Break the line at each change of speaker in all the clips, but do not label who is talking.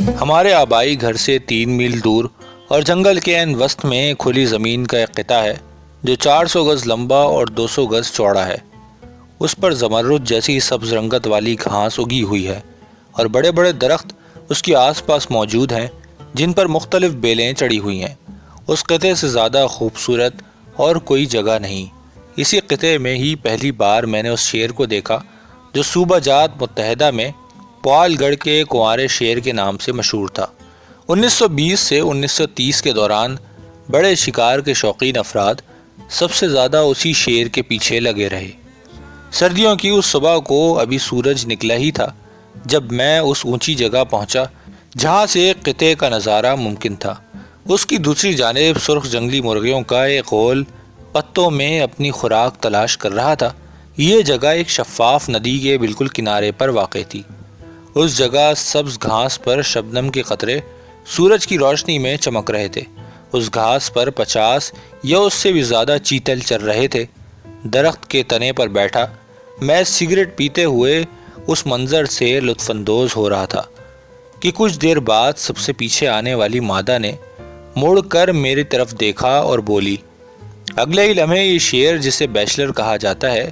ہمارے آبائی گھر سے 3 میل دور اور جنگل کے عین وسط میں کھلی زمین کا ایک قطعہ ہے جو 400 گز لمبا اور 200 گز چوڑا ہے۔ اس پر زمرد جیسی سبز رنگت والی گھاس اگی ہوئی ہے اور بڑے بڑے درخت اس کے آس پاس موجود ہیں جن پر مختلف بیلیں چڑھی ہوئی ہیں۔ اس قطعے سے زیادہ خوبصورت اور کوئی جگہ نہیں۔ اسی قطعے میں ہی پہلی بار میں نے اس شیر کو دیکھا جو صوبہ جات متحدہ میں پوال گڑھ کے کنوارے شیر کے نام سے مشہور تھا۔ 1920 سے 1930 کے دوران بڑے شکار کے شوقین افراد سب سے زیادہ اسی شیر کے پیچھے لگے رہے۔ سردیوں کی اس صبح کو ابھی سورج نکلا ہی تھا جب میں اس اونچی جگہ پہنچا جہاں سے قطعے کا نظارہ ممکن تھا۔ اس کی دوسری جانب سرخ جنگلی مرغیوں کا ایک غول پتوں میں اپنی خوراک تلاش کر رہا تھا۔ یہ جگہ ایک شفاف ندی کے بالکل کنارے پر واقع تھی۔ اس جگہ سبز گھاس پر شبنم کے قطرے سورج کی روشنی میں چمک رہے تھے۔ اس گھاس پر 50 یا اس سے بھی زیادہ چیتل چر رہے تھے۔ درخت کے تنے پر بیٹھا میں سگریٹ پیتے ہوئے اس منظر سے لطف اندوز ہو رہا تھا کہ کچھ دیر بعد سب سے پیچھے آنے والی مادہ نے مڑ کر میری طرف دیکھا اور بولی۔ اگلے ہی لمحے یہ شیر جسے بیچلر کہا جاتا ہے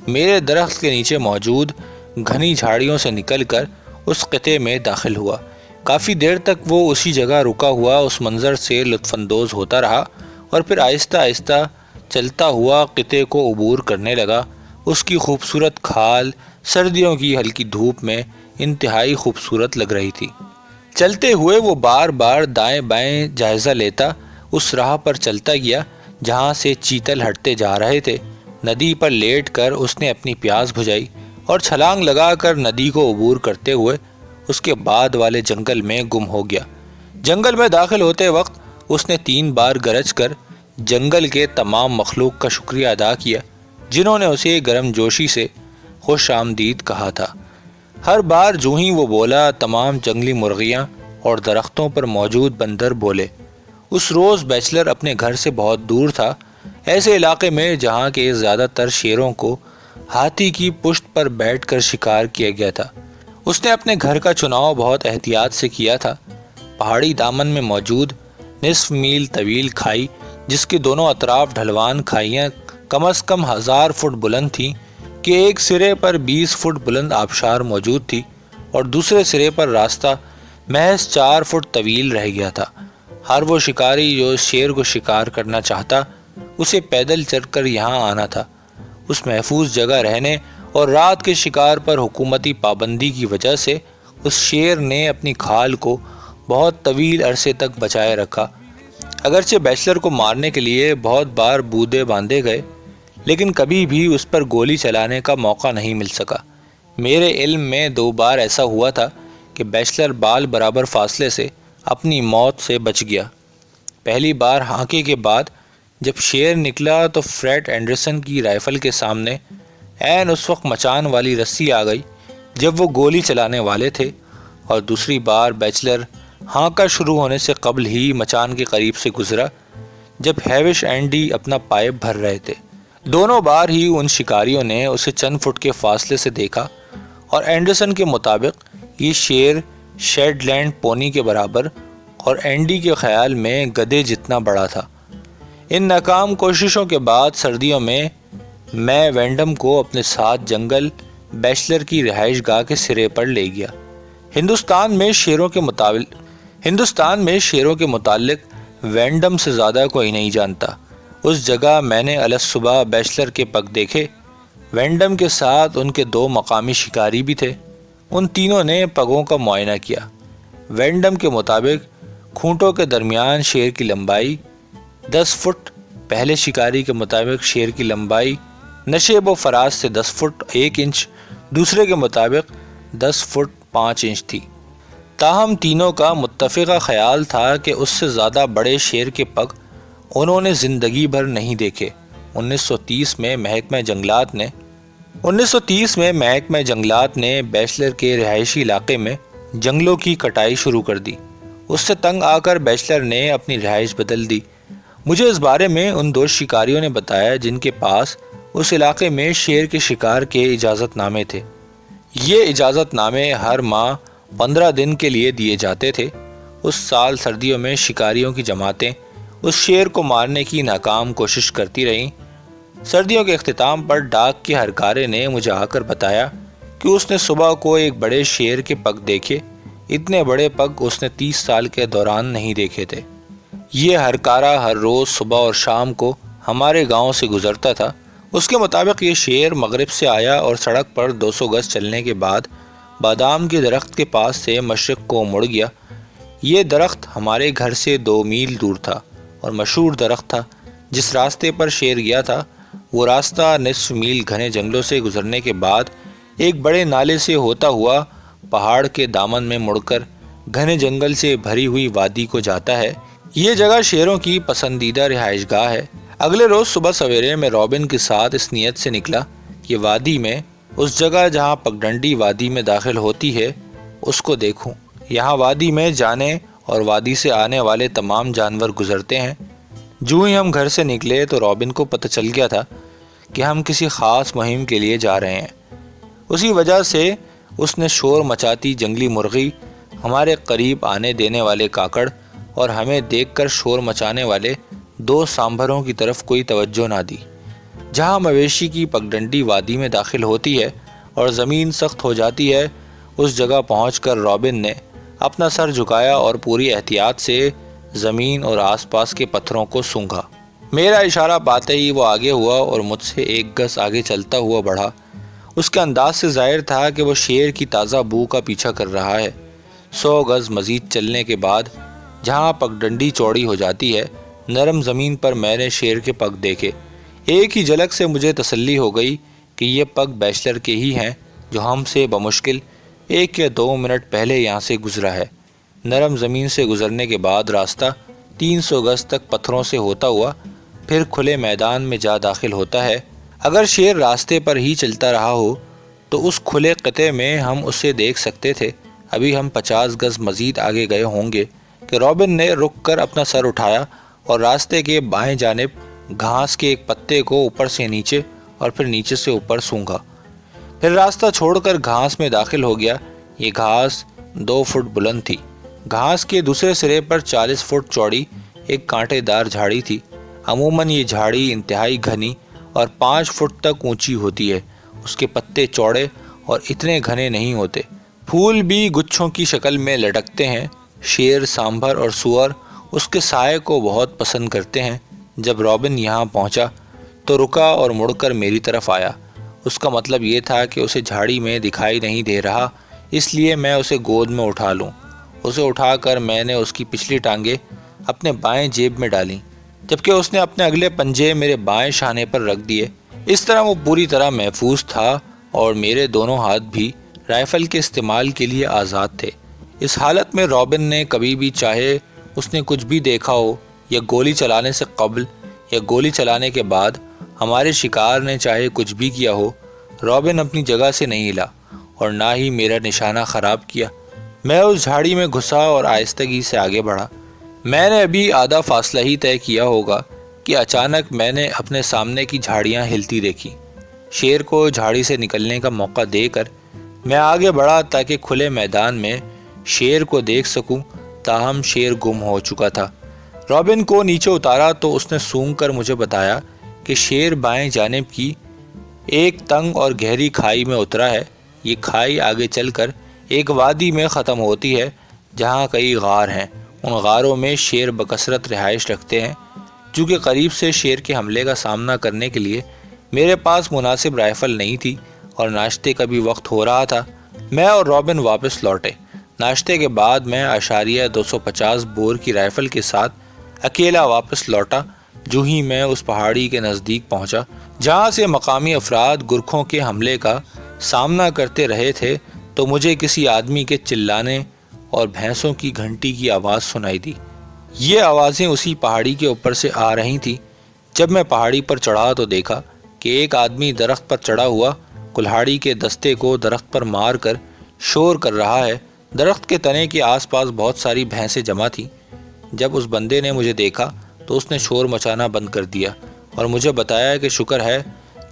میرے درخت کے نیچے موجود گھنی جھاڑیوں سے نکل کر اس قطعے میں داخل ہوا۔ کافی دیر تک وہ اسی جگہ رکا ہوا اس منظر سے لطف اندوز ہوتا رہا اور پھر آہستہ آہستہ چلتا ہوا قطعے کو عبور کرنے لگا۔ اس کی خوبصورت کھال سردیوں کی ہلکی دھوپ میں انتہائی خوبصورت لگ رہی تھی۔ چلتے ہوئے وہ بار بار دائیں بائیں جائزہ لیتا اس راہ پر چلتا گیا جہاں سے چیتل ہٹتے جا رہے تھے۔ ندی پر لیٹ کر اس نے اپنی پیاس بجھائی اور چھلانگ لگا کر ندی کو عبور کرتے ہوئے اس کے بعد والے جنگل میں گم ہو گیا۔ جنگل میں داخل ہوتے وقت اس نے 3 بار گرج کر جنگل کے تمام مخلوق کا شکریہ ادا کیا جنہوں نے اسے گرم جوشی سے خوش آمدید کہا تھا۔ ہر بار جو ہی وہ بولا تمام جنگلی مرغیاں اور درختوں پر موجود بندر بولے۔ اس روز بیچلر اپنے گھر سے بہت دور تھا، ایسے علاقے میں جہاں کے زیادہ تر شیروں کو ہاتھی کی پشت پر بیٹھ کر شکار کیا گیا تھا۔ اس نے اپنے گھر کا چناؤ بہت احتیاط سے کیا تھا۔ پہاڑی دامن میں موجود نصف میل طویل کھائی جس کے دونوں اطراف ڈھلوان کھائیاں کم از کم 1000 فٹ بلند تھیں کہ ایک سرے پر 20 فٹ بلند آبشار موجود تھی اور دوسرے سرے پر راستہ محض 4 فٹ طویل رہ گیا تھا۔ ہر وہ شکاری جو اس شیر کو شکار کرنا چاہتا اسے پیدل چل کر یہاں آنا تھا۔ اس محفوظ جگہ رہنے اور رات کے شکار پر حکومتی پابندی کی وجہ سے اس شیر نے اپنی کھال کو بہت طویل عرصے تک بچائے رکھا۔ اگرچہ بیچلر کو مارنے کے لیے بہت بار بودے باندھے گئے لیکن کبھی بھی اس پر گولی چلانے کا موقع نہیں مل سکا۔ میرے علم میں 2 بار ایسا ہوا تھا کہ بیچلر بال برابر فاصلے سے اپنی موت سے بچ گیا۔ پہلی بار ہانکے کے بعد جب شیر نکلا تو فریڈ اینڈرسن کی رائفل کے سامنے عین اس وقت مچان والی رسی آ گئی جب وہ گولی چلانے والے تھے، اور دوسری بار بیچلر ہانکا شروع ہونے سے قبل ہی مچان کے قریب سے گزرا جب ہیوش اینڈی اپنا پائپ بھر رہے تھے۔ دونوں بار ہی ان شکاریوں نے اسے چند فٹ کے فاصلے سے دیکھا اور اینڈرسن کے مطابق یہ شیر شیڈ لینڈ پونی کے برابر اور اینڈی کے خیال میں گدھے جتنا بڑا تھا۔ ان ناکام کوششوں کے بعد سردیوں میں وینڈم کو اپنے ساتھ جنگل بیچلر کی رہائش گاہ کے سرے پر لے گیا۔ ہندوستان میں شیروں کے متعلق وینڈم سے زیادہ کوئی نہیں جانتا۔ اس جگہ میں نے الصبح بیچلر کے پگ دیکھے۔ وینڈم کے ساتھ ان کے 2 مقامی شکاری بھی تھے۔ ان تینوں نے پگوں کا معائنہ کیا۔ وینڈم کے مطابق کھونٹوں کے درمیان شیر کی لمبائی 10 فٹ، پہلے شکاری کے مطابق شیر کی لمبائی نشیب و فراز سے 10 فٹ 1 انچ، دوسرے کے مطابق 10 فٹ 5 انچ تھی۔ تاہم تینوں کا متفقہ خیال تھا کہ اس سے زیادہ بڑے شیر کے پگ انہوں نے زندگی بھر نہیں دیکھے۔ 1930 میں محکمہ جنگلات نے بیچلر کے رہائشی علاقے میں جنگلوں کی کٹائی شروع کر دی۔ اس سے تنگ آ کر بیچلر نے اپنی رہائش بدل دی۔ مجھے اس بارے میں ان 2 شکاریوں نے بتایا جن کے پاس اس علاقے میں شیر کے شکار کے اجازت نامے تھے۔ یہ اجازت نامے ہر ماہ 15 دن کے لیے دیے جاتے تھے۔ اس سال سردیوں میں شکاریوں کی جماعتیں اس شیر کو مارنے کی ناکام کوشش کرتی رہیں۔ سردیوں کے اختتام پر ڈاک کے ہرکارے نے مجھے آ کر بتایا کہ اس نے صبح کو ایک بڑے شیر کے پگ دیکھے۔ اتنے بڑے پگ اس نے 30 سال کے دوران نہیں دیکھے تھے۔ یہ ہرکارہ ہر روز صبح اور شام کو ہمارے گاؤں سے گزرتا تھا۔ اس کے مطابق یہ شیر مغرب سے آیا اور سڑک پر 200 گز چلنے کے بعد بادام کے درخت کے پاس سے مشرق کو مڑ گیا۔ یہ درخت ہمارے گھر سے 2 میل دور تھا اور مشہور درخت تھا۔ جس راستے پر شیر گیا تھا وہ راستہ نصف میل گھنے جنگلوں سے گزرنے کے بعد ایک بڑے نالے سے ہوتا ہوا پہاڑ کے دامن میں مڑ کر گھنے جنگل سے بھری ہوئی وادی کو جاتا ہے۔ یہ جگہ شیروں کی پسندیدہ رہائش گاہ ہے۔ اگلے روز صبح سویرے میں رابن کے ساتھ اس نیت سے نکلا کہ وادی میں اس جگہ جہاں پگڈنڈی وادی میں داخل ہوتی ہے اس کو دیکھوں۔ یہاں وادی میں جانے اور وادی سے آنے والے تمام جانور گزرتے ہیں۔ جو ہی ہم گھر سے نکلے تو رابن کو پتہ چل گیا تھا کہ ہم کسی خاص مہم کے لیے جا رہے ہیں۔ اسی وجہ سے اس نے شور مچاتی جنگلی مرغی، ہمارے قریب آنے دینے والے کاکڑ اور ہمیں دیکھ کر شور مچانے والے 2 سانبھروں کی طرف کوئی توجہ نہ دی۔ جہاں مویشی کی پگڈنڈی وادی میں داخل ہوتی ہے اور زمین سخت ہو جاتی ہے، اس جگہ پہنچ کر رابن نے اپنا سر جھکایا اور پوری احتیاط سے زمین اور آس پاس کے پتھروں کو سونگھا۔ میرا اشارہ پاتے ہی وہ آگے ہوا اور مجھ سے 1 گز آگے چلتا ہوا بڑھا۔ اس کے انداز سے ظاہر تھا کہ وہ شیر کی تازہ بو کا پیچھا کر رہا ہے۔ 100 گز مزید چلنے کے بعد جہاں پگڈنڈی چوڑی ہو جاتی ہے، نرم زمین پر میں نے شیر کے پگ دیکھے۔ ایک ہی جھلک سے مجھے تسلی ہو گئی کہ یہ پگ بیچلر کے ہی ہیں جو ہم سے بمشکل 1 یا 2 منٹ پہلے یہاں سے گزرا ہے۔ نرم زمین سے گزرنے کے بعد راستہ 300 گز تک پتھروں سے ہوتا ہوا پھر کھلے میدان میں جا داخل ہوتا ہے۔ اگر شیر راستے پر ہی چلتا رہا ہو تو اس کھلے قطعے میں ہم اسے دیکھ سکتے تھے۔ ابھی ہم 50 گز مزید آگے گئے ہوں گے کہ رابن نے رک کر اپنا سر اٹھایا اور راستے کے بائیں جانب گھاس کے ایک پتے کو اوپر سے نیچے اور پھر نیچے سے اوپر سونگھا۔ پھر راستہ چھوڑ کر گھاس میں داخل ہو گیا۔ یہ گھاس 2 فٹ بلند تھی۔ گھاس کے دوسرے سرے پر 40 فٹ چوڑی ایک کانٹے دار جھاڑی تھی۔ عموماً یہ جھاڑی انتہائی گھنی اور 5 فٹ تک اونچی ہوتی ہے۔ اس کے پتے چوڑے اور اتنے گھنے نہیں ہوتے۔ پھول بھی گچھوں کی شکل میں لٹکتے ہیں۔ شیر، سانبھر اور سور اس کے سائے کو بہت پسند کرتے ہیں۔ جب رابن یہاں پہنچا تو رکا اور مڑ کر میری طرف آیا۔ اس کا مطلب یہ تھا کہ اسے جھاڑی میں دکھائی نہیں دے رہا، اس لیے میں اسے گود میں اٹھا لوں۔ اسے اٹھا کر میں نے اس کی پچھلی ٹانگیں اپنے بائیں جیب میں ڈالیں، جبکہ اس نے اپنے اگلے پنجے میرے بائیں شانے پر رکھ دیے۔ اس طرح وہ پوری طرح محفوظ تھا اور میرے دونوں ہاتھ بھی رائفل کے استعمال کے لیے آزاد تھے۔ اس حالت میں رابن نے کبھی بھی، چاہے اس نے کچھ بھی دیکھا ہو یا گولی چلانے سے قبل یا گولی چلانے کے بعد ہمارے شکار نے چاہے کچھ بھی کیا ہو، رابن اپنی جگہ سے نہیں ہلا اور نہ ہی میرا نشانہ خراب کیا۔ میں اس جھاڑی میں گھسا اور آہستگی سے آگے بڑھا۔ میں نے ابھی آدھا فاصلہ ہی طے کیا ہوگا کہ اچانک میں نے اپنے سامنے کی جھاڑیاں ہلتی دیکھی۔ شیر کو جھاڑی سے نکلنے کا موقع دے کر میں آگے بڑھا تاکہ کھلے میدان میں شیر کو دیکھ سکوں، تاہم شیر گم ہو چکا تھا۔ رابن کو نیچے اتارا تو اس نے سونگ کر مجھے بتایا کہ شیر بائیں جانب کی ایک تنگ اور گہری کھائی میں اترا ہے۔ یہ کھائی آگے چل کر ایک وادی میں ختم ہوتی ہے جہاں کئی غار ہیں۔ ان غاروں میں شیر بکثرت رہائش رکھتے ہیں۔ چونکہ قریب سے شیر کے حملے کا سامنا کرنے کے لیے میرے پاس مناسب رائفل نہیں تھی اور ناشتے کا بھی وقت ہو رہا تھا، میں اور رابن واپس لوٹے۔ ناشتے کے بعد میں 250 بور کی رائفل کے ساتھ اکیلا واپس لوٹا۔ جو ہی میں اس پہاڑی کے نزدیک پہنچا جہاں سے مقامی افراد گورکھوں کے حملے کا سامنا کرتے رہے تھے تو مجھے کسی آدمی کے چلانے اور بھینسوں کی گھنٹی کی آواز سنائی دی۔ یہ آوازیں اسی پہاڑی کے اوپر سے آ رہی تھیں۔ جب میں پہاڑی پر چڑھا تو دیکھا کہ ایک آدمی درخت پر چڑھا ہوا کلہاڑی کے دستے کو درخت پر مار کر شور کر رہا ہے۔ درخت کے تنے کے آس پاس بہت ساری بھینسیں جمع تھیں۔ جب اس بندے نے مجھے دیکھا تو اس نے شور مچانا بند کر دیا اور مجھے بتایا کہ شکر ہے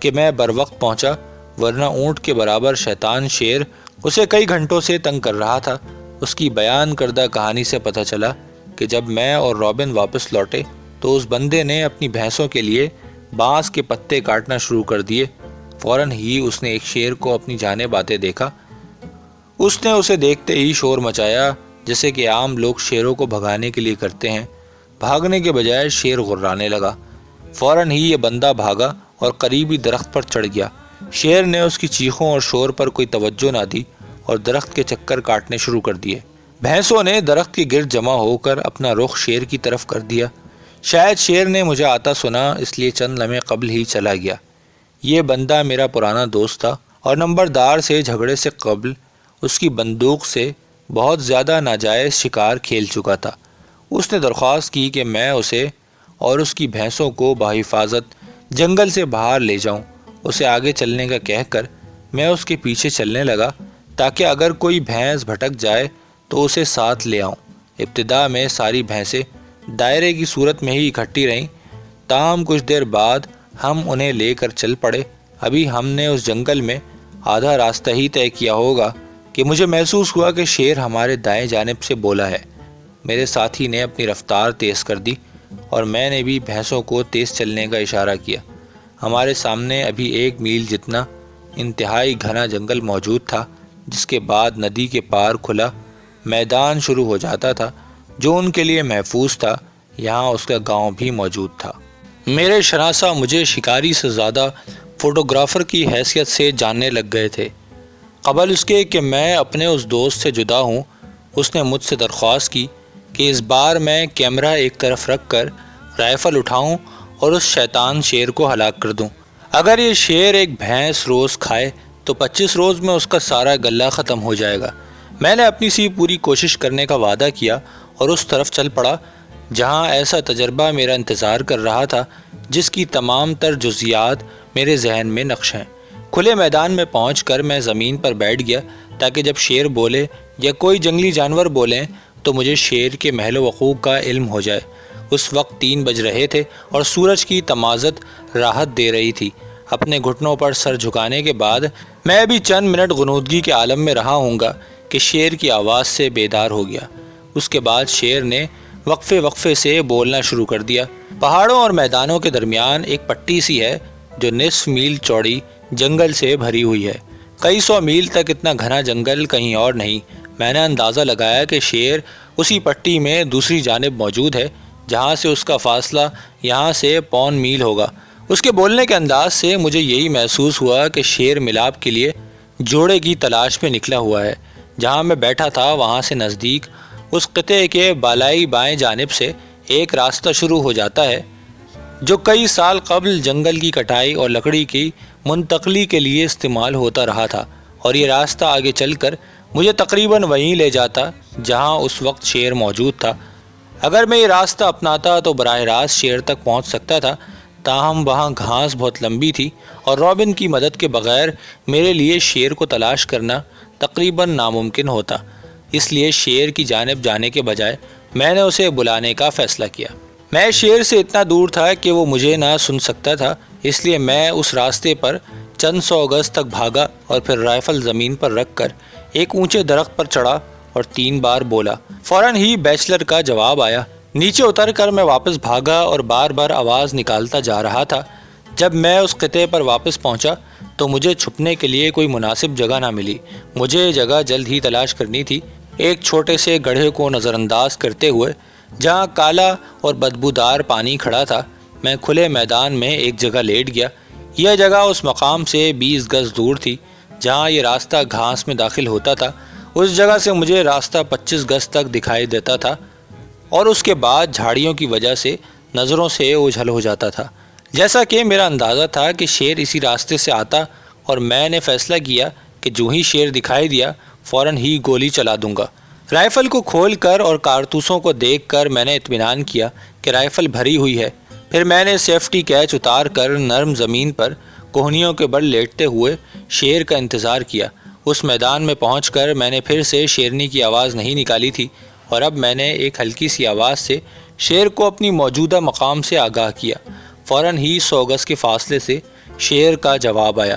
کہ میں بروقت پہنچا، ورنہ اونٹ کے برابر شیطان شیر اسے کئی گھنٹوں سے تنگ کر رہا تھا۔ اس کی بیان کردہ کہانی سے پتہ چلا کہ جب میں اور رابن واپس لوٹے تو اس بندے نے اپنی بھینسوں کے لیے بانس کے پتے کاٹنا شروع کر دیے۔ فوراً ہی اس نے ایک شیر کو اپنی جانب آتے دیکھا۔ اس نے اسے دیکھتے ہی شور مچایا، جیسے کہ عام لوگ شیروں کو بھگانے کے لیے کرتے ہیں۔ بھاگنے کے بجائے شیر غرانے لگا۔ فوراً ہی یہ بندہ بھاگا اور قریبی درخت پر چڑھ گیا۔ شیر نے اس کی چیخوں اور شور پر کوئی توجہ نہ دی اور درخت کے چکر کاٹنے شروع کر دیے۔ بھینسوں نے درخت کے گرد جمع ہو کر اپنا رخ شیر کی طرف کر دیا۔ شاید شیر نے مجھے آتا سنا، اس لیے چند لمحے قبل ہی چلا گیا۔ یہ بندہ میرا پرانا دوست تھا اور نمبردار سے جھگڑے سے قبل اس کی بندوق سے بہت زیادہ ناجائز شکار کھیل چکا تھا۔ اس نے درخواست کی کہ میں اسے اور اس کی بھینسوں کو بحفاظت جنگل سے باہر لے جاؤں۔ اسے آگے چلنے کا کہہ کر میں اس کے پیچھے چلنے لگا تاکہ اگر کوئی بھینس بھٹک جائے تو اسے ساتھ لے آؤں۔ ابتدا میں ساری بھینسیں دائرے کی صورت میں ہی اکٹھی رہیں، تاہم کچھ دیر بعد ہم انہیں لے کر چل پڑے۔ ابھی ہم نے اس جنگل میں آدھا راستہ ہی طے کیا ہوگا کہ مجھے محسوس ہوا کہ شیر ہمارے دائیں جانب سے بولا ہے۔ میرے ساتھی نے اپنی رفتار تیز کر دی اور میں نے بھی بھینسوں کو تیز چلنے کا اشارہ کیا۔ ہمارے سامنے ابھی 1 میل جتنا انتہائی گھنا جنگل موجود تھا، جس کے بعد ندی کے پار کھلا میدان شروع ہو جاتا تھا جو ان کے لیے محفوظ تھا۔ یہاں اس کا گاؤں بھی موجود تھا۔ میرے شناسا مجھے شکاری سے زیادہ فوٹوگرافر کی حیثیت سے جاننے لگ گئے تھے۔ قبل اس کے کہ میں اپنے اس دوست سے جدا ہوں، اس نے مجھ سے درخواست کی کہ اس بار میں کیمرہ ایک طرف رکھ کر رائفل اٹھاؤں اور اس شیطان شیر کو ہلاک کر دوں۔ اگر یہ شیر ایک بھینس روز کھائے تو 25 روز میں اس کا سارا غلہ ختم ہو جائے گا۔ میں نے اپنی سی پوری کوشش کرنے کا وعدہ کیا اور اس طرف چل پڑا جہاں ایسا تجربہ میرا انتظار کر رہا تھا جس کی تمام تر جزیات میرے ذہن میں نقش ہیں۔ کھلے میدان میں پہنچ کر میں زمین پر بیٹھ گیا تاکہ جب شیر بولے یا کوئی جنگلی جانور بولیں تو مجھے شیر کے محل وقوع کا علم ہو جائے۔ اس وقت 3 بج رہے تھے اور سورج کی تمازت راحت دے رہی تھی۔ اپنے گھٹنوں پر سر جھکانے کے بعد میں بھی چند منٹ غنودگی کے عالم میں رہا ہوں گا کہ شیر کی آواز سے بیدار ہو گیا۔ اس کے بعد شیر نے وقفے سے بولنا شروع کر دیا۔ پہاڑوں اور میدانوں کے درمیان ایک پٹی سی ہے جو نصف میل چوڑی جنگل سے بھری ہوئی ہے۔ کئی 100 میل تک اتنا گھنا جنگل کہیں اور نہیں۔ میں نے اندازہ لگایا کہ شیر اسی پٹی میں دوسری جانب موجود ہے جہاں سے اس کا فاصلہ یہاں سے 1.25 میل ہوگا۔ اس کے بولنے کے انداز سے مجھے یہی محسوس ہوا کہ شیر ملاپ کے لیے جوڑے کی تلاش میں نکلا ہوا ہے۔ جہاں میں بیٹھا تھا وہاں سے نزدیک اس قطعے کے بالائی بائیں جانب سے ایک راستہ شروع ہو جاتا ہے جو کئی سال قبل جنگل کی کٹائی اور لکڑی کی منتقلی کے لیے استعمال ہوتا رہا تھا، اور یہ راستہ آگے چل کر مجھے تقریباً وہیں لے جاتا جہاں اس وقت شیر موجود تھا۔ اگر میں یہ راستہ اپناتا تو براہ راست شیر تک پہنچ سکتا تھا، تاہم وہاں گھاس بہت لمبی تھی اور رابن کی مدد کے بغیر میرے لیے شیر کو تلاش کرنا تقریباً ناممکن ہوتا۔ اس لیے شیر کی جانب جانے کے بجائے میں نے اسے بلانے کا فیصلہ کیا۔ میں شیر سے اتنا دور تھا کہ وہ مجھے نہ سن سکتا تھا، اس لیے میں اس راستے پر چند 100 گز تک بھاگا اور پھر رائفل زمین پر رکھ کر ایک اونچے درخت پر چڑھا اور 3 بار بولا۔ فوراً ہی بیچلر کا جواب آیا۔ نیچے اتر کر میں واپس بھاگا اور بار بار آواز نکالتا جا رہا تھا۔ جب میں اس خطے پر واپس پہنچا تو مجھے چھپنے کے لیے کوئی مناسب جگہ نہ ملی۔ مجھے جگہ جلد ہی تلاش کرنی تھی۔ ایک چھوٹے سے گڑھے کو نظر انداز کرتے ہوئے جہاں کالا اور بدبودار پانی کھڑا تھا، میں کھلے میدان میں ایک جگہ لیٹ گیا۔ یہ جگہ اس مقام سے 20 گز دور تھی جہاں یہ راستہ گھاس میں داخل ہوتا تھا۔ اس جگہ سے مجھے راستہ 25 گز تک دکھائی دیتا تھا اور اس کے بعد جھاڑیوں کی وجہ سے نظروں سے اوجھل ہو جاتا تھا۔ جیسا کہ میرا اندازہ تھا کہ شیر اسی راستے سے آتا، اور میں نے فیصلہ کیا کہ جو ہی شیر دکھائی دیا فوراً ہی گولی چلا دوں گا۔ رائفل کو کھول کر اور کارتوسوں کو دیکھ کر میں نے اطمینان کیا کہ رائفل بھری ہوئی ہے۔ پھر میں نے سیفٹی کیچ اتار کر نرم زمین پر کوہنیوں کے بل لیٹتے ہوئے شیر کا انتظار کیا۔ اس میدان میں پہنچ کر میں نے پھر سے شیرنی کی آواز نہیں نکالی تھی، اور اب میں نے ایک ہلکی سی آواز سے شیر کو اپنی موجودہ مقام سے آگاہ کیا۔ فوراً ہی 100 گز کے فاصلے سے شیر کا جواب آیا۔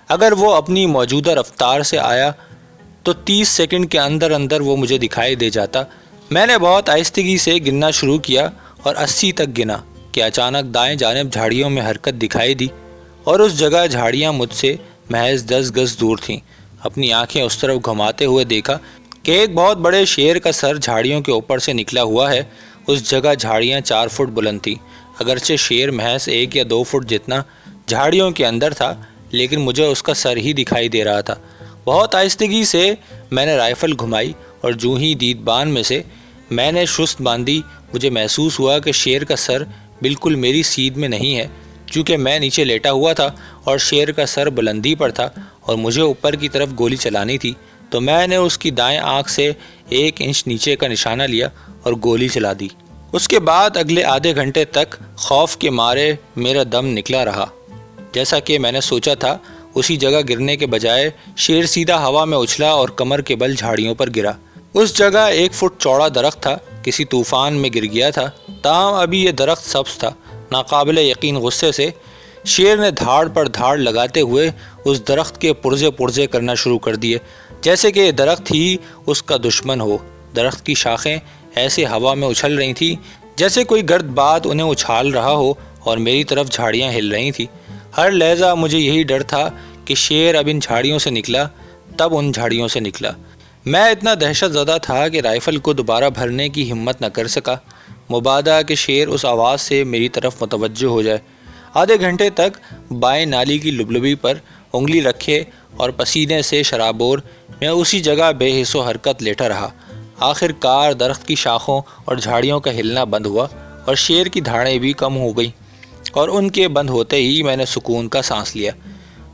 اگر وہ اپنی موجودہ رفتار سے آیا تو 30 سیکنڈ کے اندر اندر وہ مجھے دکھائی دے جاتا۔ میں نے بہت آہستگی سے گننا شروع کیا اور 80 تک گنا کہ اچانک دائیں جانب جھاڑیوں میں حرکت دکھائی دی اور اس جگہ جھاڑیاں مجھ سے محض 10 گز دور تھیں۔ اپنی آنکھیں اس طرف گھماتے ہوئے دیکھا کہ ایک بہت بڑے شیر کا سر جھاڑیوں کے اوپر سے نکلا ہوا ہے۔ اس جگہ جھاڑیاں 4 فٹ بلند تھیں، اگرچہ شیر محض 1 یا 2 فٹ جتنا جھاڑیوں کے اندر تھا، لیکن مجھے اس کا سر ہی دکھائی دے رہا تھا۔ بہت آہستگی سے میں نے رائفل گھمائی اور جو ہی دیدبان میں سے میں نے شست باندھی، مجھے محسوس ہوا کہ شیر کا سر بالکل میری سیدھ میں نہیں ہے۔ چونکہ میں نیچے لیٹا ہوا تھا اور شیر کا سر بلندی پر تھا اور مجھے اوپر کی طرف گولی چلانی تھی، تو میں نے اس کی دائیں آنکھ سے 1 انچ نیچے کا نشانہ لیا اور گولی چلا دی۔ اس کے بعد اگلے آدھے گھنٹے تک خوف کے مارے میرا دم نکلا رہا۔ جیسا کہ میں نے سوچا تھا، اسی جگہ گرنے کے بجائے شیر سیدھا ہوا میں اچھلا اور کمر کے بل جھاڑیوں پر گرا۔ اس جگہ 1 فٹ چوڑا درخت تھا، کسی طوفان میں گر گیا تھا، تاہم ابھی یہ درخت سبز تھا۔ ناقابل یقین غصے سے شیر نے دھاڑ پر دھاڑ لگاتے ہوئے اس درخت کے پرزے پرزے کرنا شروع کر دیے، جیسے کہ یہ درخت ہی اس کا دشمن ہو۔ درخت کی شاخیں ایسے ہوا میں اچھل رہی تھیں جیسے کوئی گرد باد انہیں اچھال رہا ہو اور میری طرف جھاڑیاں ہل رہی تھیں۔ ہر لحظہ مجھے یہی ڈر تھا کہ شیر اب ان جھاڑیوں سے نکلا تب ان جھاڑیوں سے نکلا۔ میں اتنا دہشت زدہ تھا کہ رائفل کو دوبارہ بھرنے کی ہمت نہ کر سکا، مبادا کہ شیر اس آواز سے میری طرف متوجہ ہو جائے۔ آدھے گھنٹے تک بائیں نالی کی لبلبی پر انگلی رکھے اور پسینے سے شرابور میں اسی جگہ بے حس و حرکت لیٹا رہا۔ آخر کار درخت کی شاخوں اور جھاڑیوں کا ہلنا بند ہوا اور شیر کی دھاڑیں بھی کم ہو گئیں، اور ان کے بند ہوتے ہی میں نے سکون کا سانس لیا۔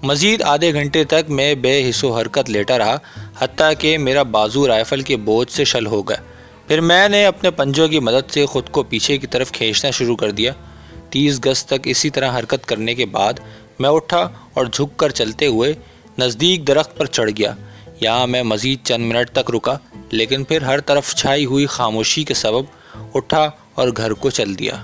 مزید آدھے گھنٹے تک میں بے حس و حرکت لیٹا رہا، حتیٰ کہ میرا بازو رائفل کے بوجھ سے شل ہو گیا۔ پھر میں نے اپنے پنجوں کی مدد سے خود کو پیچھے کی طرف کھینچنا شروع کر دیا۔ 30 گز تک اسی طرح حرکت کرنے کے بعد میں اٹھا اور جھک کر چلتے ہوئے نزدیک درخت پر چڑھ گیا۔ یہاں میں مزید چند منٹ تک رکا، لیکن پھر ہر طرف چھائی ہوئی خاموشی کے سبب اٹھا اور گھر کو چل دیا۔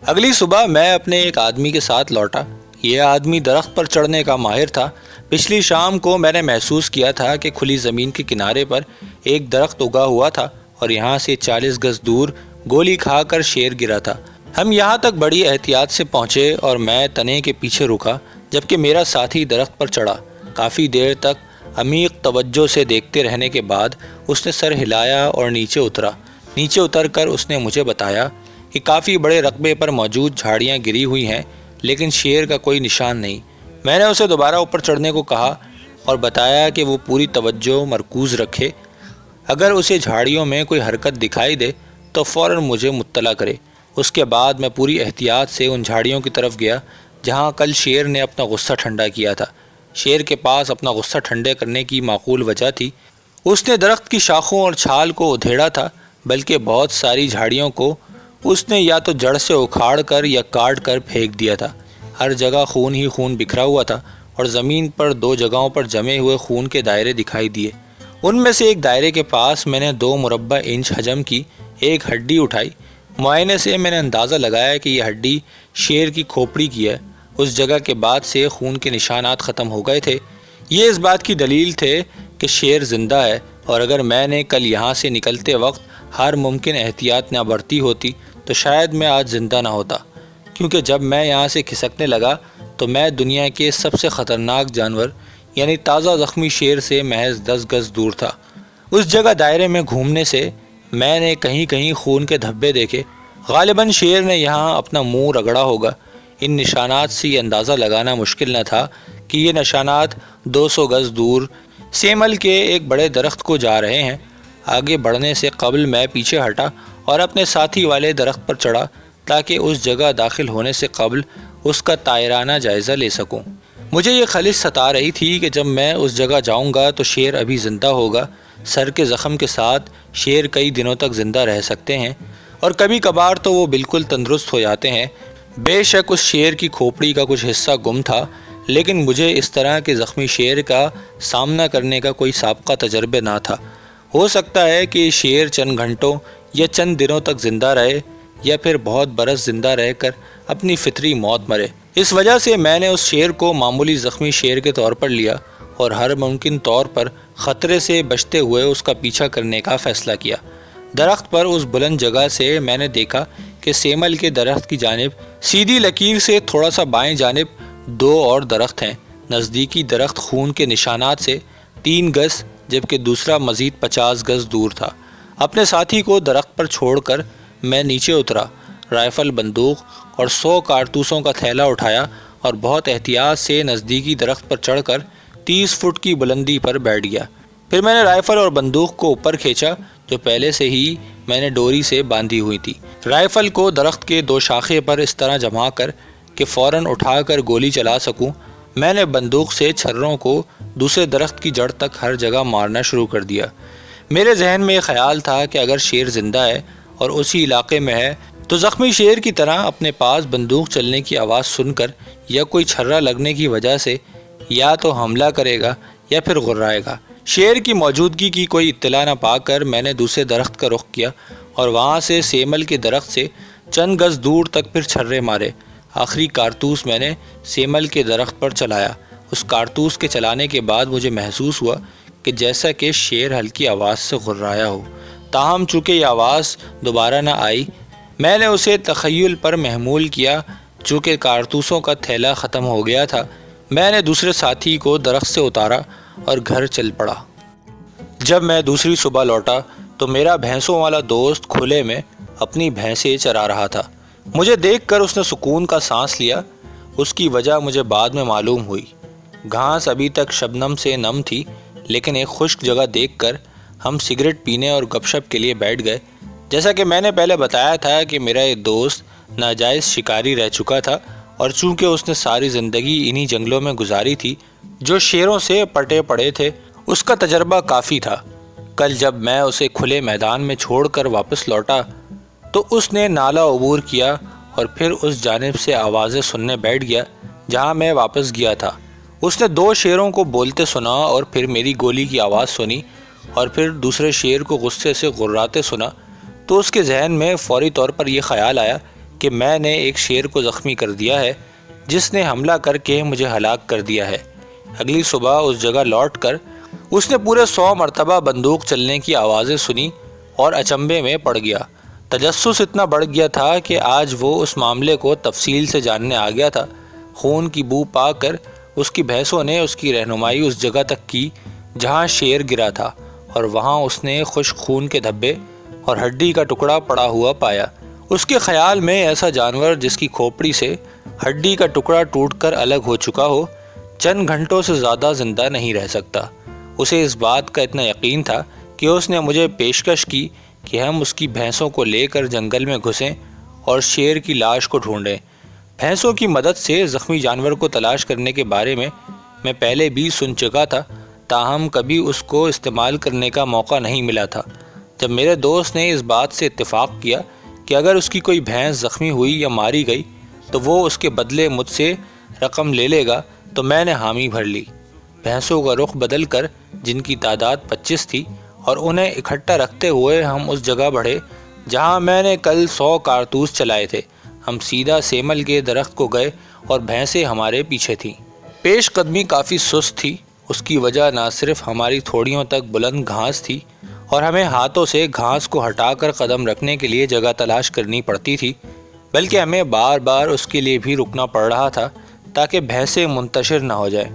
اگلی صبح میں اپنے ایک آدمی کے ساتھ لوٹا۔ یہ آدمی درخت پر چڑھنے کا ماہر تھا۔ پچھلی شام کو میں نے محسوس کیا تھا کہ کھلی زمین کے کنارے پر ایک درخت اگا ہوا تھا اور یہاں سے 40 گز دور گولی کھا کر شیر گرا تھا۔ ہم یہاں تک بڑی احتیاط سے پہنچے اور میں تنے کے پیچھے رکا جبکہ میرا ساتھی درخت پر چڑھا۔ کافی دیر تک عمیق توجہ سے دیکھتے رہنے کے بعد اس نے سر ہلایا اور نیچے اترا۔ نیچے اتر کر اس نے مجھے بتایا کہ کافی بڑے رقبے پر موجود جھاڑیاں گری ہوئی ہیں، لیکن شیر کا کوئی نشان نہیں۔ میں نے اسے دوبارہ اوپر چڑھنے کو کہا اور بتایا کہ وہ پوری توجہ مرکوز رکھے۔ اگر اسے جھاڑیوں میں کوئی حرکت دکھائی دے تو فوراً مجھے مطلع کرے۔ اس کے بعد میں پوری احتیاط سے ان جھاڑیوں کی طرف گیا جہاں کل شیر نے اپنا غصہ ٹھنڈا کیا تھا۔ شیر کے پاس اپنا غصہ ٹھنڈے کرنے کی معقول وجہ تھی۔ اس نے درخت کی شاخوں اور چھال کو ادھیڑا تھا، بلکہ بہت ساری جھاڑیوں کو اس نے یا تو جڑ سے اکھاڑ کر یا کاٹ کر پھینک دیا تھا۔ ہر جگہ خون ہی خون بکھرا ہوا تھا اور زمین پر 2 جگہوں پر جمے ہوئے خون کے دائرے دکھائی دیے۔ ان میں سے ایک دائرے کے پاس میں نے 2 مربع انچ حجم کی ایک ہڈی اٹھائی۔ معائنے سے میں نے اندازہ لگایا کہ یہ ہڈی شیر کی کھوپڑی کی ہے۔ اس جگہ کے بعد سے خون کے نشانات ختم ہو گئے تھے۔ یہ اس بات کی دلیل تھے کہ شیر زندہ ہے، اور اگر میں نے کل یہاں سے نکلتے وقت ہر ممکن احتیاط نہ برتی ہوتی تو شاید میں آج زندہ نہ ہوتا، کیونکہ جب میں یہاں سے کھسکنے لگا تو میں دنیا کے سب سے خطرناک جانور یعنی تازہ زخمی شیر سے محض 10 گز دور تھا۔ اس جگہ دائرے میں گھومنے سے میں نے کہیں کہیں خون کے دھبے دیکھے۔ غالباً شیر نے یہاں اپنا منہ رگڑا ہوگا۔ ان نشانات سے یہ اندازہ لگانا مشکل نہ تھا کہ یہ نشانات 200 گز دور سیمل کے ایک بڑے درخت کو جا رہے ہیں۔ آگے بڑھنے سے قبل میں پیچھے ہٹا اور اپنے ساتھی والے درخت پر چڑھا تاکہ اس جگہ داخل ہونے سے قبل اس کا طائرانہ جائزہ لے سکوں۔ مجھے یہ خلش ستا رہی تھی کہ جب میں اس جگہ جاؤں گا تو شیر ابھی زندہ ہوگا۔ سر کے زخم کے ساتھ شیر کئی دنوں تک زندہ رہ سکتے ہیں اور کبھی کبھار تو وہ بالکل تندرست ہو جاتے ہیں۔ بے شک اس شیر کی کھوپڑی کا کچھ حصہ گم تھا، لیکن مجھے اس طرح کے زخمی شیر کا سامنا کرنے کا کوئی سابقہ تجربہ نہ تھا۔ ہو سکتا ہے کہ شیر چند گھنٹوں یا چند دنوں تک زندہ رہے یا پھر بہت برس زندہ رہ کر اپنی فطری موت مرے۔ اس وجہ سے میں نے اس شیر کو معمولی زخمی شیر کے طور پر لیا اور ہر ممکن طور پر خطرے سے بچتے ہوئے اس کا پیچھا کرنے کا فیصلہ کیا۔ درخت پر اس بلند جگہ سے میں نے دیکھا کہ سیمل کے درخت کی جانب سیدھی لکیر سے تھوڑا سا بائیں جانب 2 اور درخت ہیں۔ نزدیکی درخت خون کے نشانات سے 3 گز جبکہ دوسرا مزید 50 گز دور تھا۔ اپنے ساتھی کو درخت پر چھوڑ کر میں نیچے اترا، رائفل، بندوق اور 100 کارتوسوں کا تھیلا اٹھایا اور بہت احتیاط سے نزدیکی درخت پر چڑھ کر 30 فٹ کی بلندی پر بیٹھ گیا۔ پھر میں نے رائفل اور بندوق کو اوپر کھینچا جو پہلے سے ہی میں نے ڈوری سے باندھی ہوئی تھی۔ رائفل کو درخت کے 2 شاخے پر اس طرح جما کر کہ فوراً اٹھا کر گولی چلا سکوں، میں نے بندوق سے چھروں کو دوسرے درخت کی جڑ تک ہر جگہ مارنا شروع کر دیا۔ میرے ذہن میں یہ خیال تھا کہ اگر شیر زندہ ہے اور اسی علاقے میں ہے تو زخمی شیر کی طرح اپنے پاس بندوق چلنے کی آواز سن کر یا کوئی چھرا لگنے کی وجہ سے یا تو حملہ کرے گا یا پھر غرائے گا۔ شیر کی موجودگی کی کوئی اطلاع نہ پا کر میں نے دوسرے درخت کا رخ کیا اور وہاں سے سیمل کے درخت سے چند گز دور تک پھر چھرے مارے۔ آخری کارتوس میں نے سیمل کے درخت پر چلایا۔ اس کارتوس کے چلانے کے بعد مجھے محسوس ہوا کہ جیسا کہ شیر ہلکی آواز سے غرایا ہو، تاہم چونکہ یہ آواز دوبارہ نہ آئی، میں نے اسے تخیل پر محمول کیا۔ چونکہ کارتوسوں کا تھیلا ختم ہو گیا تھا، میں نے دوسرے ساتھی کو درخت سے اتارا اور گھر چل پڑا۔ جب میں دوسری صبح لوٹا تو میرا بھینسوں والا دوست کھلے میں اپنی بھینسیں چرا رہا تھا۔ مجھے دیکھ کر اس نے سکون کا سانس لیا۔ اس کی وجہ مجھے بعد میں معلوم ہوئی۔ گھاس ابھی تک شبنم سے نم تھی، لیکن ایک خشک جگہ دیکھ کر ہم سگریٹ پینے اور گپ شپ کے لیے بیٹھ گئے۔ جیسا کہ میں نے پہلے بتایا تھا کہ میرا ایک دوست ناجائز شکاری رہ چکا تھا اور چونکہ اس نے ساری زندگی انہی جنگلوں میں گزاری تھی جو شیروں سے پٹے پڑے تھے، اس کا تجربہ کافی تھا۔ کل جب میں اسے کھلے میدان میں چھوڑ کر واپس لوٹا تو اس نے نالا عبور کیا اور پھر اس جانب سے آوازیں سننے بیٹھ گیا جہاں میں واپس گیا تھا۔ اس نے 2 شیروں کو بولتے سنا اور پھر میری گولی کی آواز سنی اور پھر دوسرے شیر کو غصے سے غراتے سنا تو اس کے ذہن میں فوری طور پر یہ خیال آیا کہ میں نے ایک شیر کو زخمی کر دیا ہے جس نے حملہ کر کے مجھے ہلاک کر دیا ہے۔ اگلی صبح اس جگہ لوٹ کر اس نے پورے 100 مرتبہ بندوق چلنے کی آوازیں سنی اور اچنبھے میں پڑ گیا۔ تجسس اتنا بڑھ گیا تھا کہ آج وہ اس معاملے کو تفصیل سے جاننے آ گیا تھا۔ خون کی بو پا کر اس کی بھینسوں نے اس کی رہنمائی اس جگہ تک کی جہاں شیر گرا تھا اور وہاں اس نے خشک خون کے دھبے اور ہڈی کا ٹکڑا پڑا ہوا پایا۔ اس کے خیال میں ایسا جانور جس کی کھوپڑی سے ہڈی کا ٹکڑا ٹوٹ کر الگ ہو چکا ہو چند گھنٹوں سے زیادہ زندہ نہیں رہ سکتا۔ اسے اس بات کا اتنا یقین تھا کہ اس نے مجھے پیشکش کی کہ ہم اس کی بھینسوں کو لے کر جنگل میں گھسیں اور شیر کی لاش کو ڈھونڈیں۔ بھینسوں کی مدد سے زخمی جانور کو تلاش کرنے کے بارے میں پہلے بھی سن چکا تھا، تاہم کبھی اس کو استعمال کرنے کا موقع نہیں ملا تھا۔ جب میرے دوست نے اس بات سے اتفاق کیا کہ اگر اس کی کوئی بھینس زخمی ہوئی یا ماری گئی تو وہ اس کے بدلے مجھ سے رقم لے لے گا تو میں نے حامی بھر لی۔ بھینسوں کا رخ بدل کر، جن کی تعداد 25 تھی، اور انہیں اکٹھا رکھتے ہوئے ہم اس جگہ بڑھے جہاں میں نے کل 100 کارتوس چلائے تھے۔ ہم سیدھا سیمل کے درخت کو گئے اور بھینسیں ہمارے پیچھے تھیں۔ پیش قدمی کافی سست تھی۔ اس کی وجہ نہ صرف ہماری تھوڑیوں تک بلند گھاس تھی اور ہمیں ہاتھوں سے گھاس کو ہٹا کر قدم رکھنے کے لیے جگہ تلاش کرنی پڑتی تھی، بلکہ ہمیں بار بار اس کے لیے بھی رکنا پڑ رہا تھا تاکہ بھینسیں منتشر نہ ہو جائیں۔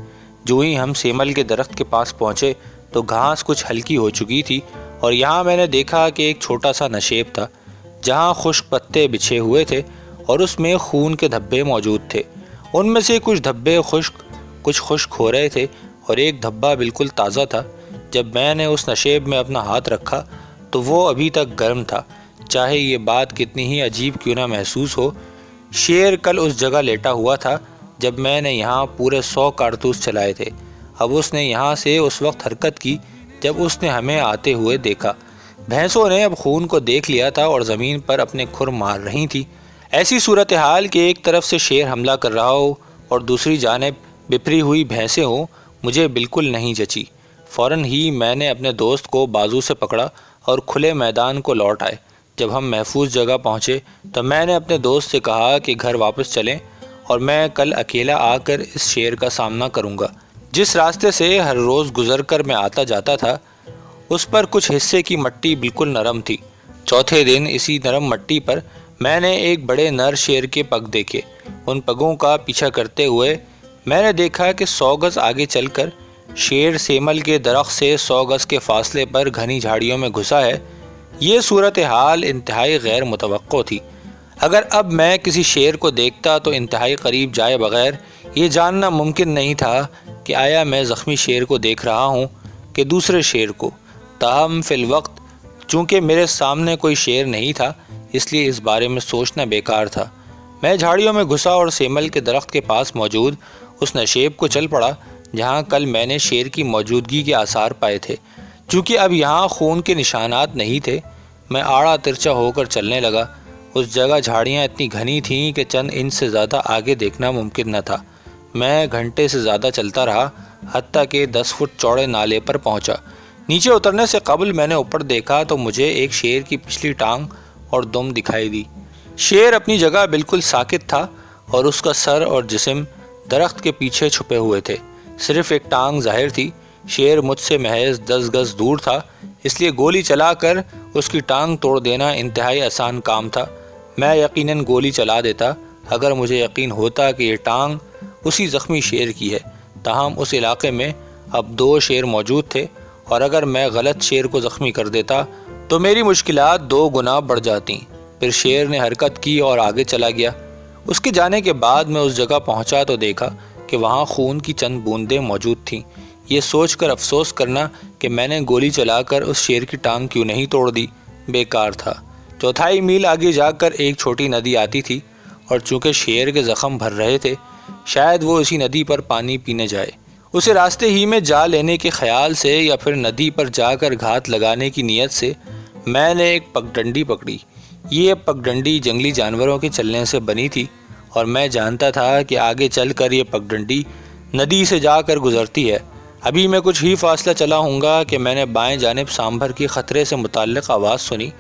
جو ہی ہم سیمل کے درخت کے پاس پہنچے تو گھاس کچھ ہلکی ہو چکی تھی اور یہاں میں نے دیکھا کہ ایک چھوٹا سا نشیب تھا جہاں خشک پتے بچھے ہوئے تھے اور اس میں خون کے دھبے موجود تھے۔ ان میں سے کچھ دھبے کچھ خشک ہو رہے تھے اور ایک دھبا بالکل تازہ تھا۔ جب میں نے اس نشیب میں اپنا ہاتھ رکھا تو وہ ابھی تک گرم تھا، چاہے یہ بات کتنی ہی عجیب کیوں نہ محسوس ہو۔ شیر کل اس جگہ لیٹا ہوا تھا جب میں نے یہاں پورے 100 کارتوس چلائے تھے۔ اب اس نے یہاں سے اس وقت حرکت کی جب اس نے ہمیں آتے ہوئے دیکھا۔ بھینسوں نے اب خون کو دیکھ لیا تھا اور زمین پر اپنے کھر مار رہی تھی۔ ایسی صورتحال کہ ایک طرف سے شیر حملہ کر رہا ہو اور دوسری جانب بپھری ہوئی بھینسیں ہوں مجھے بالکل نہیں جچی۔ فوراً ہی میں نے اپنے دوست کو بازو سے پکڑا اور کھلے میدان کو لوٹ آئے۔ جب ہم محفوظ جگہ پہنچے تو میں نے اپنے دوست سے کہا کہ گھر واپس چلیں اور میں کل اکیلا آ کر اس شیر کا سامنا کروں گا۔ جس راستے سے ہر روز گزر کر میں آتا جاتا تھا اس پر کچھ حصے کی مٹی بالکل نرم تھی۔ چوتھے دن اسی نرم مٹی پر میں نے ایک بڑے نر شیر کے پگ دیکھے۔ ان پگوں کا پیچھا کرتے ہوئے میں نے دیکھا کہ 100 گز آگے چل کر شیر سیمل کے درخت سے 100 گز کے فاصلے پر گھنی جھاڑیوں میں گھسا ہے۔ یہ صورتحال انتہائی غیر متوقع تھی۔ اگر اب میں کسی شیر کو دیکھتا تو انتہائی قریب جائے بغیر یہ جاننا ممکن نہیں تھا کہ آیا میں زخمی شیر کو دیکھ رہا ہوں کہ دوسرے شیر کو۔ تاہم فی الوقت چونکہ میرے سامنے کوئی شیر نہیں تھا اس لیے اس بارے میں سوچنا بیکار تھا۔ میں جھاڑیوں میں گھسا اور سیمل کے درخت کے پاس موجود اس نشیب کو چل پڑا جہاں کل میں نے شیر کی موجودگی کے آثار پائے تھے۔ چونکہ اب یہاں خون کے نشانات نہیں تھے میں آڑا ترچا ہو کر چلنے لگا۔ اس جگہ جھاڑیاں اتنی گھنی تھیں کہ چند انچ سے زیادہ آگے دیکھنا ممکن نہ تھا۔ میں گھنٹے سے زیادہ چلتا رہا حتیٰ کہ 10 فٹ چوڑے نالے پر پہنچا۔ نیچے اترنے سے قبل میں نے اوپر دیکھا تو مجھے ایک شیر کی پچھلی ٹانگ اور دم دکھائی دی۔ شیر اپنی جگہ بالکل ساکت تھا اور اس کا سر اور جسم درخت کے پیچھے چھپے ہوئے تھے۔ صرف ایک ٹانگ ظاہر تھی۔ شیر مجھ سے محض 10 گز دور تھا اس لیے گولی چلا کر اس کی ٹانگ توڑ دینا انتہائی آسان کام تھا۔ میں یقیناً گولی چلا دیتا اگر مجھے یقین ہوتا کہ یہ ٹانگ اسی زخمی شیر کی ہے۔ تاہم اس علاقے میں اب 2 شیر موجود تھے اور اگر میں غلط شیر کو زخمی کر دیتا تو میری مشکلات 2 گنا بڑھ جاتی۔ پھر شیر نے حرکت کی اور آگے چلا گیا۔ اس کے جانے کے بعد میں اس جگہ پہنچا تو دیکھا کہ وہاں خون کی چند بوندیں موجود تھیں۔ یہ سوچ کر افسوس کرنا کہ میں نے گولی چلا کر اس شیر کی ٹانگ کیوں نہیں توڑ دی بیکار تھا۔ 4 میل آگے جا کر ایک چھوٹی ندی آتی تھی اور چونکہ شیر کے زخم بھر رہے تھے شاید وہ اسی ندی پر پانی پینے جائے۔ اسے راستے ہی میں جا لینے کے خیال سے یا پھر ندی پر جا کر گھات لگانے کی نیت سے میں نے ایک پگڈنڈی پکڑی۔ یہ پگڈنڈی جنگلی جانوروں کے چلنے سے بنی تھی اور میں جانتا تھا کہ آگے چل کر یہ پگڈنڈی ندی سے جا کر گزرتی ہے۔ ابھی میں کچھ ہی فاصلہ چلا ہوں گا کہ میں نے بائیں جانب سانبھر کی خطرے سے متعلق آواز سنی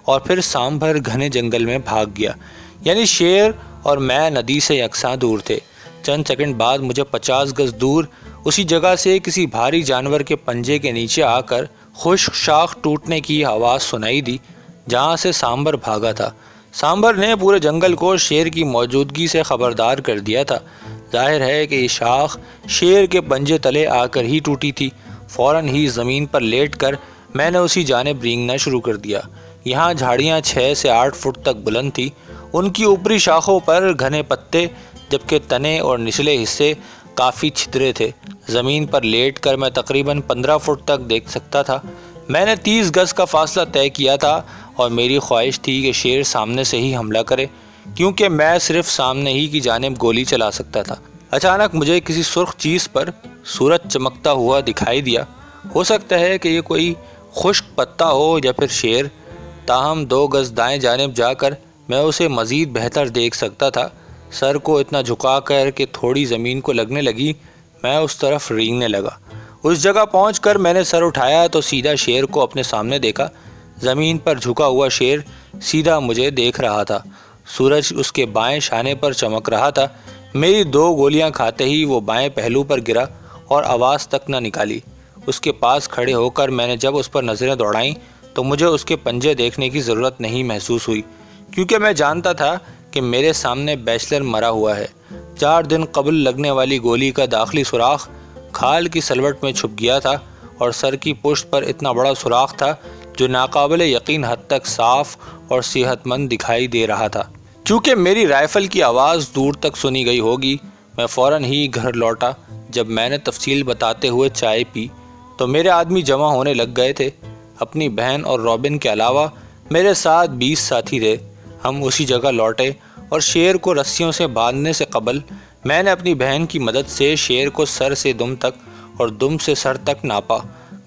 اور پھر سانبھر گھنے جنگل میں بھاگ گیا۔ یعنی شیر اور میں ندی سے یکساں دور تھے۔ چند سیکنڈ بعد مجھے 50 گز دور اسی جگہ سے کسی بھاری جانور کے پنجے کے نیچے آ کر خشک شاخ ٹوٹنے کی آواز سنائی دی جہاں سے سانبھر بھاگا تھا۔ سانبھر نے پورے جنگل کو شیر کی موجودگی سے خبردار کر دیا تھا۔ ظاہر ہے کہ یہ شاخ شیر کے پنجے تلے آ کر ہی ٹوٹی تھی۔ فوراً ہی زمین پر لیٹ کر میں نے اسی جانب رینگنا شروع کر دیا۔ یہاں جھاڑیاں 6 سے 8 فٹ تک بلند تھیں۔ ان کی اوپری شاخوں پر گھنے پتے جبکہ تنے اور نچلے حصے کافی چھترے تھے۔ زمین پر لیٹ کر میں تقریباً 15 فٹ تک دیکھ سکتا تھا۔ میں نے 30 گز کا فاصلہ طے کیا تھا اور میری خواہش تھی کہ شیر سامنے سے ہی حملہ کرے کیونکہ میں صرف سامنے ہی کی جانب گولی چلا سکتا تھا۔ اچانک مجھے کسی سرخ چیز پر سورج چمکتا ہوا دکھائی دیا۔ ہو سکتا ہے کہ یہ کوئی خشک پتا ہو یا پھر شیر۔ تاہم 2 گز دائیں جانب جا کر میں اسے مزید بہتر دیکھ سکتا تھا۔ سر کو اتنا جھکا کر کہ تھوڑی زمین کو لگنے لگی میں اس طرف رینگنے لگا۔ اس جگہ پہنچ کر میں نے سر اٹھایا تو سیدھا شیر کو اپنے سامنے دیکھا۔ زمین پر جھکا ہوا شیر سیدھا مجھے دیکھ رہا تھا۔ سورج اس کے بائیں شانے پر چمک رہا تھا۔ میری 2 گولیاں کھاتے ہی وہ بائیں پہلو پر گرا اور آواز تک نہ نکالی۔ اس کے پاس کھڑے ہو کر میں نے جب اس پر نظریں دوڑائیں تو مجھے اس کے پنجے دیکھنے کی ضرورت نہیں محسوس ہوئی کیونکہ میں جانتا تھا کہ میرے سامنے بیچلر مرا ہوا ہے۔ 4 دن قبل لگنے والی گولی کا داخلی سوراخ کھال کی سلوٹ میں چھپ گیا تھا اور سر کی پشت پر اتنا بڑا سوراخ تھا جو ناقابل یقین حد تک صاف اور صحت مند دکھائی دے رہا تھا۔ چونکہ میری رائفل کی آواز دور تک سنی گئی ہوگی میں فوراً ہی گھر لوٹا۔ جب میں نے تفصیل بتاتے ہوئے چائے پی تو میرے آدمی جمع ہونے لگ گئے تھے۔ اپنی بہن اور رابن کے علاوہ میرے ساتھ 20 ساتھی رہے۔ ہم اسی جگہ لوٹے اور شیر کو رسیوں سے باندھنے سے قبل میں نے اپنی بہن کی مدد سے شیر کو سر سے دم تک اور دم سے سر تک ناپا۔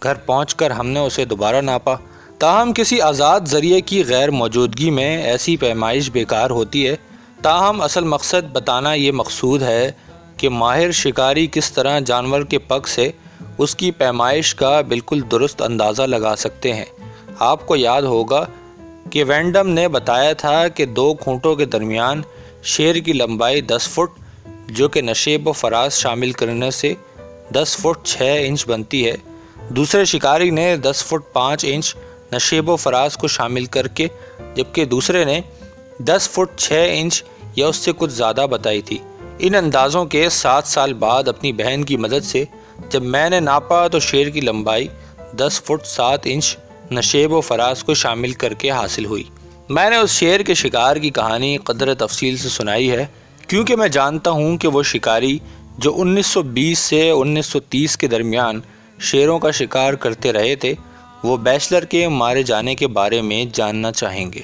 گھر پہنچ کر ہم نے اسے دوبارہ ناپا۔ تاہم کسی آزاد ذریعے کی غیر موجودگی میں ایسی پیمائش بیکار ہوتی ہے۔ تاہم اصل مقصد بتانا یہ مقصود ہے کہ ماہر شکاری کس طرح جانور کے پگ سے اس کی پیمائش کا بالکل درست اندازہ لگا سکتے ہیں۔ آپ کو یاد ہوگا کہ وینڈم نے بتایا تھا کہ 2 کھونٹوں کے درمیان شیر کی لمبائی 10 فٹ جو کہ نشیب و فراز شامل کرنے سے 10 فٹ 6 انچ بنتی ہے۔ دوسرے شکاری نے 10 فٹ 5 انچ نشیب و فراز کو شامل کر کے، جبکہ دوسرے نے 10 فٹ 6 انچ یا اس سے کچھ زیادہ بتائی تھی۔ ان اندازوں کے 7 سال بعد اپنی بہن کی مدد سے جب میں نے ناپا تو شیر کی لمبائی 10 فٹ 7 انچ نشیب و فراز کو شامل کر کے حاصل ہوئی۔ میں نے اس شیر کے شکار کی کہانی قدر تفصیل سے سنائی ہے، کیونکہ میں جانتا ہوں کہ وہ شکاری جو 1920 سے 1930 کے درمیان شیروں کا شکار کرتے رہے تھے، وہ بیچلر کے مارے جانے کے بارے میں جاننا چاہیں گے۔